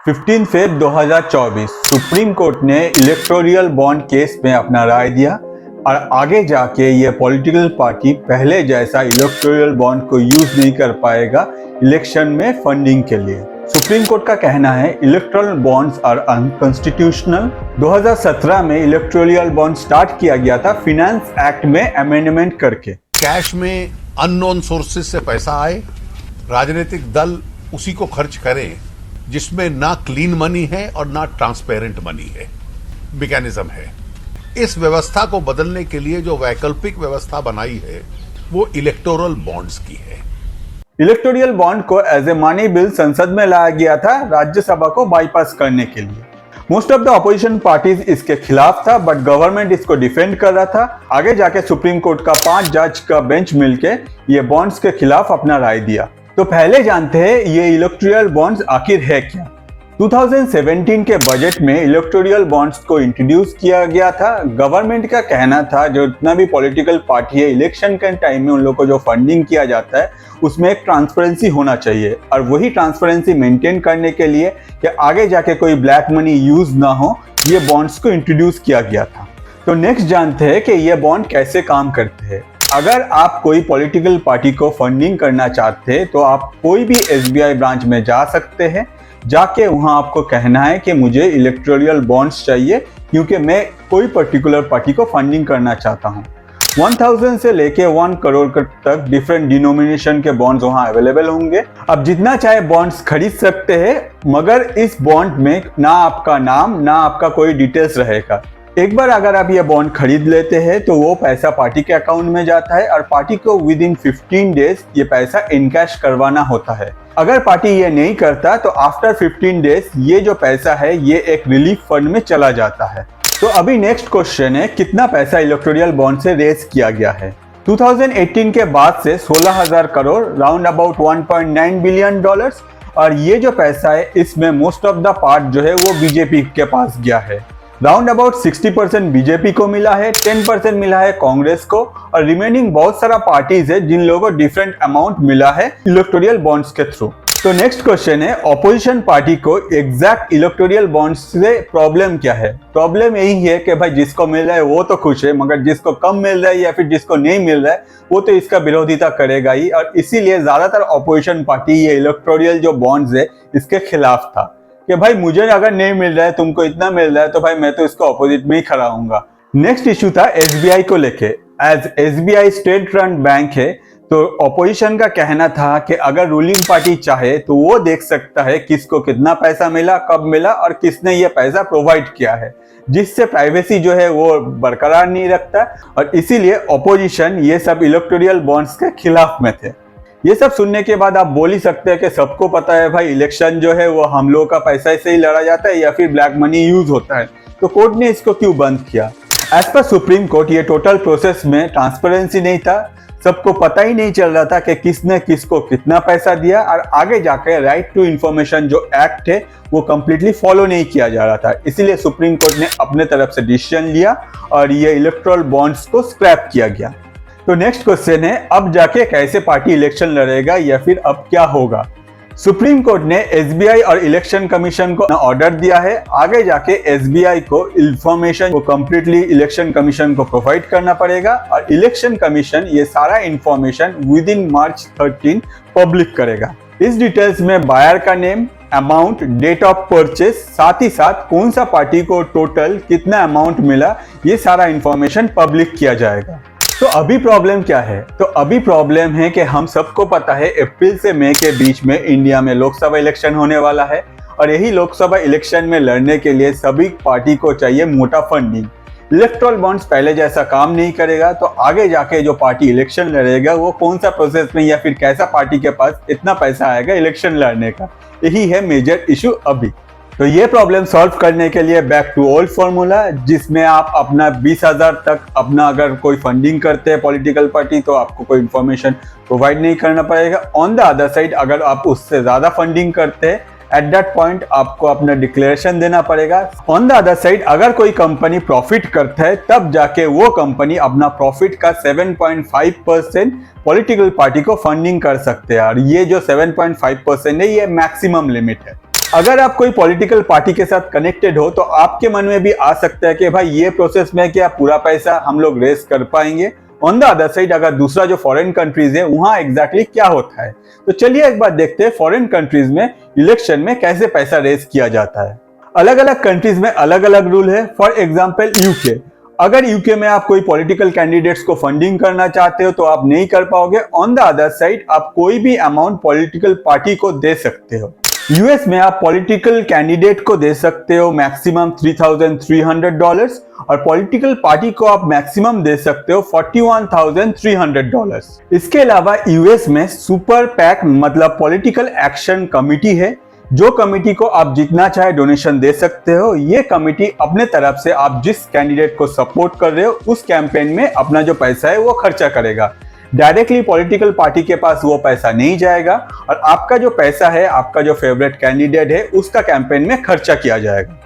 15 Feb 2024 supreme court ने electoral bond case में अपना राय दिया और आगे जाके ये पॉलिटिकल पार्टी पहले जैसा इलेक्टोरल बॉन्ड को यूज नहीं कर पाएगा इलेक्शन में फंडिंग के लिए। सुप्रीम कोर्ट का कहना है इलेक्टोरल बॉन्ड्स आर अनकॉन्स्टिट्यूशनल। 2017 में इलेक्टोरल बॉन्ड स्टार्ट किया गया था फिनेंस एक्ट में अमेंडमेंट करके। कैश में अननोन सोर्सेज से पैसा आए, राजनीतिक दल उसी को खर्च करें जिसमें ना क्लीन मनी है और ना ट्रांसपेरेंट मनी है, मैकेनिज्म है। इस व्यवस्था को बदलने के लिए जो वैकल्पिक व्यवस्था बनाई है वो इलेक्टोरल बॉन्ड्स की है। इलेक्टोरल बॉन्ड को एज ए मनी बिल संसद में लाया गया था राज्यसभा को बाईपास करने के लिए। Most of the opposition parties इसके खिलाफ था, बट गवर्नमेंट इसको डिफेंड कर रहा था। आगे जाके सुप्रीम कोर्ट का 5 जज का बेंच मिलके ये बॉन्ड्स के खिलाफ अपना राय दिया। तो पहले जानते हैं ये इलेक्टोरल बॉन्ड्स आखिर है क्या। 2017 के बजट में इलेक्टोरल बॉन्ड्स को इंट्रोड्यूस किया गया था। गवर्नमेंट का कहना था जो जितना भी पॉलिटिकल पार्टी है इलेक्शन के टाइम में उन लोगों को जो फंडिंग किया जाता है उसमें एक ट्रांसपेरेंसी होना चाहिए, और वही ट्रांसपेरेंसी मेंटेन करने के लिए कि आगे जाके कोई ब्लैक मनी यूज ना हो, ये बॉन्ड्स को इंट्रोड्यूस किया गया था। तो नेक्स्ट जानते हैं कि ये बॉन्ड कैसे काम करते हैं। अगर आप कोई पॉलिटिकल पार्टी को फंडिंग करना चाहते हैं तो आप कोई भी SBI ब्रांच में जा सकते हैं। जाके वहां आपको कहना है कि मुझे इलेक्टोरल बॉन्ड्स चाहिए क्योंकि मैं कोई पर्टिकुलर पार्टी को फंडिंग करना चाहता हूं। 1000 से लेके 1 करोड़ तक डिफरेंट डिनोमिनेशन के बॉन्ड्स वहां अवेलेबल होंगे। आप जितना चाहे बॉन्ड्स खरीद सकते हैं, मगर इस बॉन्ड में ना आपका नाम ना आपका कोई डिटेल्स रहेगा। एक बार अगर आप ये बॉन्ड खरीद लेते हैं तो वो पैसा पार्टी के अकाउंट में जाता है और पार्टी को विद इन 15 डेज ये पैसा इनकैश करवाना होता है। अगर पार्टी ये नहीं करता तो आफ्टर 15 डेज ये जो पैसा है ये एक रिलीफ फंड में चला जाता है। तो अभी नेक्स्ट क्वेश्चन है कितना पैसा इलेक्टोरल बॉन्ड से रेज किया गया है। 2018 के बाद से 16,000 करोड़ राउंड अबाउट $1.9 बिलियन, और ये जो पैसा है इसमें मोस्ट ऑफ द पार्ट जो है वो बीजेपी के पास गया है। राउंड अबाउट 60% बीजेपी को मिला है, 10% मिला है कांग्रेस को, और रिमेनिंग बहुत सारा पार्टीज है जिन लोगों को डिफरेंट अमाउंट मिला है इलेक्टोरल बॉन्ड्स के थ्रू। तो नेक्स्ट क्वेश्चन है ऑपोजिशन पार्टी को एग्जैक्ट इलेक्टोरल बॉन्ड्स से प्रॉब्लम क्या है। प्रॉब्लम यही है कि भाई जिसको मिल रहा है वो तो खुश है, मगर जिसको कम मिल रहा है या फिर जिसको नहीं मिल रहा है वो तो इसका विरोधिता करेगा ही, और इसीलिए ज्यादातर ऑपोजिशन पार्टी ये इलेक्टोरल जो बॉन्ड्स है इसके खिलाफ था कि भाई मुझे अगर नहीं मिल रहा है, तुमको इतना मिल रहा है, तो भाई मैं तो इसको अपोजिट में ही खड़ा हूंगा। नेक्स्ट इशू था SBI को लेके। As SBI state run bank है तो ऑपोजिशन का कहना था कि अगर रूलिंग पार्टी चाहे तो वो देख सकता है किसको कितना पैसा मिला, कब मिला और किसने ये पैसा प्रोवाइड किया है, जिससे प्राइवेसी जो है वो बरकरार नहीं रखता, और इसीलिए ऑपोजिशन ये सब इलेक्टोरल बॉन्ड्स के खिलाफ में थे। ये सब सुनने के बाद आप बोल ही सकते हैं कि सबको पता है भाई इलेक्शन जो है वो हम लोगों का पैसा से ही लड़ा जाता है या फिर ब्लैक मनी यूज होता है, तो कोर्ट ने इसको क्यों बंद किया। एज पर सुप्रीम कोर्ट ये टोटल प्रोसेस में ट्रांसपेरेंसी नहीं था, सबको पता ही नहीं चल रहा था कि किसने किसको कितना पैसा दिया, और आगे जाकर राइट टू इंफॉर्मेशन जो एक्ट है वो कंप्लीटली फॉलो नहीं किया जा रहा था। इसीलिए सुप्रीम कोर्ट ने अपने तरफ से डिसीजन लिया और ये इलेक्टोरल बॉन्ड्स को स्क्रैप किया गया। तो नेक्स्ट क्वेश्चन है अब जाके कैसे पार्टी इलेक्शन लड़ेगा या फिर अब क्या होगा। सुप्रीम कोर्ट ने SBI और इलेक्शन कमीशन को ऑर्डर दिया है आगे जाके SBI को इंफॉर्मेशन को कंप्लीटली इलेक्शन कमीशन को प्रोवाइड करना पड़ेगा, और इलेक्शन कमीशन ये सारा information within March 13 public करेगा। इस डिटेल्स में बायर का name, amount, date of purchase, साथ ही साथ कौन सा पार्टी को टोटल कितना अमाउंट मिला, ये सारा इंफॉर्मेशन पब्लिक किया जाएगा। तो अभी प्रॉब्लम क्या है। तो अभी प्रॉब्लम है कि हम सबको पता है अप्रैल से मई के बीच में इंडिया में लोकसभा इलेक्शन होने वाला है, और यही लोकसभा इलेक्शन में लड़ने के लिए सभी पार्टी को चाहिए मोटा फंडिंग। इलेक्टोरल बॉन्ड्स पहले जैसा काम नहीं करेगा, तो आगे जाके जो पार्टी इलेक्शन लड़ेगा वो कौन सा प्रोसेस में या फिर कैसा पार्टी के पास इतना पैसा आएगा इलेक्शन लड़ने का, यही है मेजर इशू अभी। तो ये प्रॉब्लम सॉल्व करने के लिए बैक टू ओल्ड फॉर्मूला, जिसमें आप अपना 20,000 तक अपना अगर कोई फंडिंग करते हैं पॉलिटिकल पार्टी तो आपको कोई इंफॉर्मेशन प्रोवाइड नहीं करना पड़ेगा। ऑन द अदर साइड अगर आप उससे ज्यादा फंडिंग करते हैं एट दैट पॉइंट आपको अपना डिक्लेरेशन देना पड़ेगा। ऑन द अदर साइड अगर कोई कंपनी प्रॉफिट करता है तब जाके वो कंपनी अपना प्रॉफिट का 7.5% पॉलिटिकल पार्टी को फंडिंग कर सकते हैं, और ये जो 7.5% है ये मैक्सिमम लिमिट है। अगर आप कोई पॉलिटिकल पार्टी के साथ कनेक्टेड हो तो आपके मन में भी आ सकता है कि भाई ये प्रोसेस में क्या पूरा पैसा हम लोग रेस कर पाएंगे। ऑन द अदर साइड अगर दूसरा जो फॉरेन कंट्रीज है वहां एग्जैक्टली क्या होता है, तो चलिए एक बार देखते हैं फॉरेन कंट्रीज में इलेक्शन में कैसे पैसा रेस किया जाता है। अलग अलग कंट्रीज में अलग अलग रूल है। फॉर एग्जाम्पल यूके, अगर यूके में आप कोई पॉलिटिकल कैंडिडेट्स को फंडिंग करना चाहते हो तो आप नहीं कर पाओगे। ऑन द अदर साइड आप कोई भी अमाउंट पॉलिटिकल पार्टी को दे सकते हो। यूएस में आप पॉलिटिकल कैंडिडेट को दे सकते हो मैक्सिमम $3,300 और पॉलिटिकल पार्टी को आप मैक्सिमम दे सकते हो $41,300। इसके अलावा यूएस में सुपर पैक मतलब पॉलिटिकल एक्शन कमिटी है, जो कमिटी को आप जितना चाहे डोनेशन दे सकते हो। ये कमिटी अपने तरफ से आप जिस कैंडिडेट को सपोर्ट कर रहे हो उस कैंपेन में अपना जो पैसा है वो खर्चा करेगा। डायरेक्टली पॉलिटिकल पार्टी के पास वो पैसा नहीं जाएगा और आपका जो पैसा है, आपका जो फेवरेट कैंडिडेट है उसका कैंपेन में खर्चा किया जाएगा।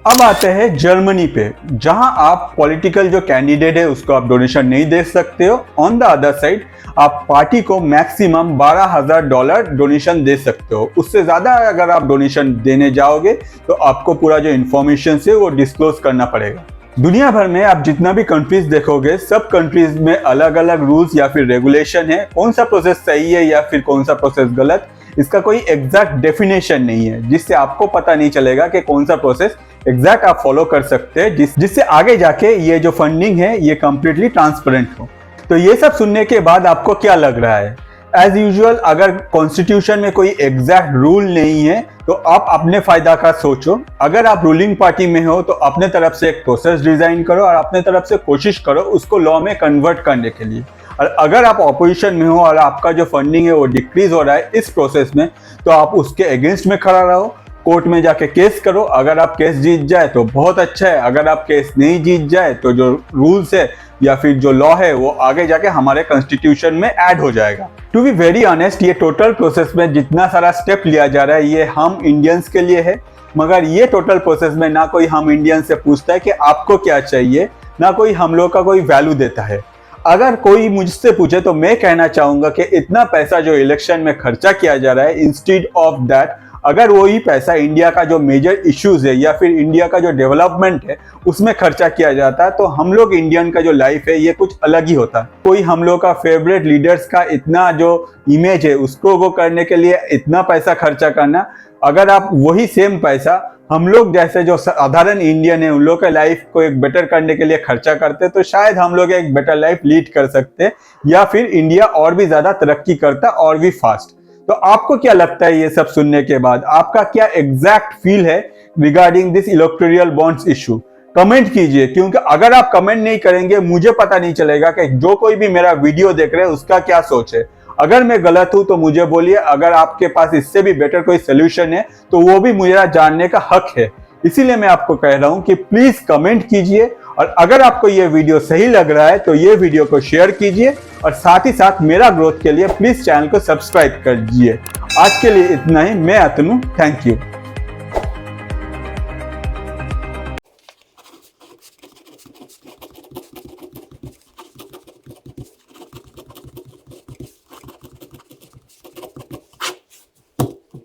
अब आते हैं जर्मनी पे, जहां आप पॉलिटिकल जो कैंडिडेट है उसको आप डोनेशन नहीं दे सकते हो। ऑन द अदर साइड आप पार्टी को मैक्सिमम $12,000 डोनेशन दे सकते हो। उससे ज्यादा अगर आप डोनेशन देने जाओगे तो आपको पूरा जो इन्फॉर्मेशन है वो डिस्क्लोज करना पड़ेगा। दुनिया भर में आप जितना भी कंट्रीज देखोगे सब कंट्रीज में अलग अलग रूल्स या फिर रेगुलेशन है। कौन सा प्रोसेस सही है या फिर कौन सा प्रोसेस गलत, इसका कोई एग्जैक्ट डेफिनेशन नहीं है, जिससे आपको पता नहीं चलेगा कि कौन सा प्रोसेस एग्जैक्ट आप फॉलो कर सकते हैं जिससे आगे जाके ये जो फंडिंग है ये कंप्लीटली ट्रांसपेरेंट हो। तो ये सब सुनने के बाद आपको क्या लग रहा है? एज यूजुअल अगर कॉन्स्टिट्यूशन में कोई एग्जैक्ट रूल नहीं है तो आप अपने फायदा का सोचो। अगर आप रूलिंग पार्टी में हो तो अपने तरफ से एक प्रोसेस डिजाइन करो और अपने तरफ से कोशिश करो उसको लॉ में कन्वर्ट करने के लिए। और अगर आप ऑपोजिशन में हो और आपका जो फंडिंग है वो डिक्रीज हो रहा है इस प्रोसेस में, तो आप उसके अगेंस्ट में खड़ा रहो, कोर्ट में जाके केस करो। अगर आप केस जीत जाए तो बहुत अच्छा है, अगर आप केस नहीं जीत जाए तो जो रूल्स है या फिर जो लॉ है वो आगे जाके हमारे कॉन्स्टिट्यूशन में ऐड हो जाएगा। टू बी वेरी ऑनेस्ट, ये टोटल प्रोसेस में जितना सारा स्टेप लिया जा रहा है ये हम इंडियंस के लिए है, मगर ये टोटल प्रोसेस में ना कोई हम इंडियन से पूछता है कि आपको क्या चाहिए, ना कोई हम लोग का कोई वैल्यू देता है। अगर कोई मुझसे पूछे तो मैं कहना चाहूंगा कि इतना पैसा जो इलेक्शन में खर्चा किया जा रहा है, इंस्टेड ऑफ दैट अगर वही पैसा इंडिया का जो मेजर इश्यूज है या फिर इंडिया का जो डेवलपमेंट है उसमें खर्चा किया जाता है, तो हम लोग इंडियन का जो लाइफ है ये कुछ अलग ही होता है। कोई हम लोग का फेवरेट लीडर्स का इतना जो इमेज है उसको वो करने के लिए इतना पैसा खर्चा करना, अगर आप वही सेम पैसा हम लोग जैसे जो साधारण इंडियन है उन लोग के लाइफ को एक बेटर करने के लिए खर्चा करते तो शायद हम लोग एक बेटर लाइफ लीड कर सकते या फिर इंडिया और भी ज्यादा तरक्की करता और भी फास्ट। तो आपको क्या लगता है ये सब सुनने के बाद? आपका क्या एग्जैक्ट फील है regarding this electoral bonds issue? Comment कीजिए, क्योंकि अगर आप कमेंट नहीं करेंगे मुझे पता नहीं चलेगा कि जो कोई भी मेरा वीडियो देख रहे हैं उसका क्या सोच है। अगर मैं गलत हूं तो मुझे बोलिए, अगर आपके पास इससे भी बेटर कोई सोल्यूशन है तो वो भी मुझे जानने का हक है। इसीलिए मैं आपको कह रहा हूं कि प्लीज कमेंट कीजिए और अगर आपको ये वीडियो सही लग रहा है तो ये वीडियो को शेयर कीजिए और साथ ही साथ मेरा ग्रोथ के लिए प्लीज चैनल को सब्सक्राइब कर दीजिए। आज के लिए इतना ही। मैं अतनु, थैंक यू।